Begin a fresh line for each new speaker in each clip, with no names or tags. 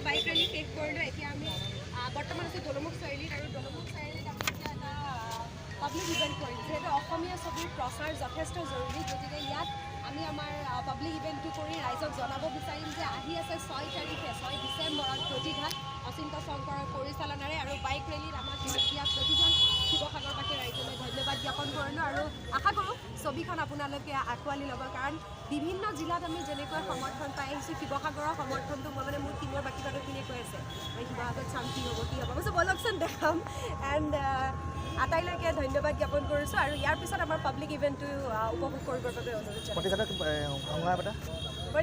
Bike rally শেষ কৰিলোঁ। এতিয়া আমি বৰ্তমান আছোঁ দলমুখ চাৰিআলিত আৰু দলমুখ চাৰিআলিত আমি এতিয়া এটা পাব্লিক ইভেণ্ট কৰিম। যিহেতু অসমীয়া ছবিৰ প্ৰচাৰ যথেষ্ট জৰুৰী, গতিকে ইয়াত আমি আমাৰ পাব্লিক ইভেণ্টটো কৰি ৰাইজক জনাব বিচাৰিম যে আহি আছে 6 তাৰিখে 6 ডিচেম্বৰত প্ৰতিঘাট অচিন্ত শংকৰৰ পৰিচালনাৰে আৰু বাইক ৰেলীত আমাক দিয়া প্ৰতিজন শিৱসাগৰবাসী ৰাইজলৈ ধন্যবাদ জ্ঞাপন কৰিলোঁ আৰু আশা কৰোঁ ছবিখন আপোনালোকে আঁকোৱালি ল'ব। কাৰণ বিভিন্ন জিলাত আমি যেনেকৈ সমৰ্থন পাই আহিছোঁ, শিৱসাগৰৰ সমৰ্থনটো মই মানে মোৰ টিমৰ বাকী মানুহখিনিয়ে কৈ আছে শিৱসাগৰত চাম কি হ'ব কি হ'ব, কৈছোঁ ব'লকচোন দেখাম। এণ্ড আটাইলৈকে ধন্যবাদ জ্ঞাপন কৰিছোঁ আৰু ইয়াৰ পিছত আমাৰ পাব্লিক ইভেণ্টটো উপভোগ কৰিবৰ বাবে অনুৰোধ জনাইছোঁ।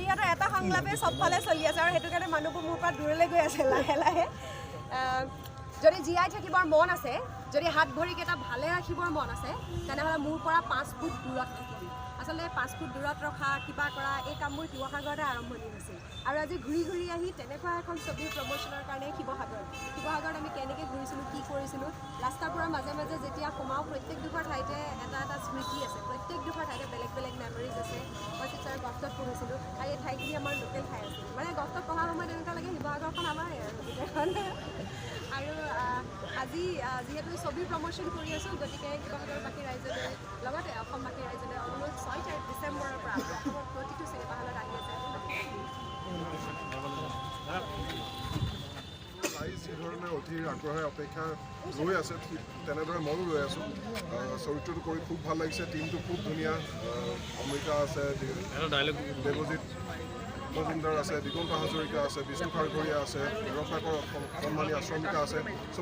ইয়াতে এটা সংলাপে চবফালে চলি আছে আৰু সেইটো কাৰণে মানুহবোৰ মোৰ পৰা দূৰলৈ গৈ আছে লাহে লাহে। যদি জীয়াই থাকিবৰ মন আছে, যদি হাত ভৰিকেইটা ভালে ৰাখিবৰ মন আছে, তেনেহ'লে মোৰ পৰা 5 ফুট দূৰত থাকিবি। আচলতে 5 ফুট দূৰত ৰখা কিবা কৰা এই কামবোৰ শিৱসাগৰতে আৰম্ভণি হৈছিল আৰু আজি ঘূৰি ঘূৰি আহি তেনেকুৱা এখন ছবিৰ প্ৰমোশ্যনৰ কাৰণে শিৱসাগৰত আমি কেনেকৈ ঘূৰিছিলোঁ, কি কৰিছিলোঁ, ৰাস্তাবোৰৰ মাজে মাজে যেতিয়া সোমাওঁ প্ৰত্যেকডোখৰ ঠাইতে এটা এটা স্মৃতি আছে, প্ৰত্যেকডোখৰ ঠাইতে বেলেগ বেলেগ মেমৰিজ আছে। মই শিৱসাগৰ গষ্টত পঢ়িছিলোঁ আৰু এই ঠাইখিনি আমাৰ লোকেল ঠাই আছিল, মানে গষ্টত পঢ়াৰ সময়ত এনেকুৱা লাগে শিৱসাগৰখন আমাৰে আৰু গোটেইখন। আৰু আজি যিহেতু ছবিৰ প্ৰমোশ্যন কৰি আছোঁ, গতিকে শিৱসাগৰবাসী ৰাইজলৈ লগতে অসমবাসী ৰাইজলৈ অনুৰোধ 6 ডিচেম্বৰৰ পৰা অসমৰ প্ৰতিটো চিনেমা হলত আহি আছে।
যিধৰণে অধীৰ আগ্ৰহে অপেক্ষা ৰৈ আছে, তেনেদৰে ময়ো ৰৈ আছোঁ। চৰিত্ৰটো কৰি খুব ভাল লাগিছে, টিমটো খুব ধুনীয়া। অমৃতা আছে, দেৱজিৎ মজুমদাৰ আছে, দিগন্ত হাজৰিকা আছে, বিষ্ণু খাৰঘৰীয়া আছে, ৰত্নাকৰ সন্মানীয় শ্ৰমিকা আছে।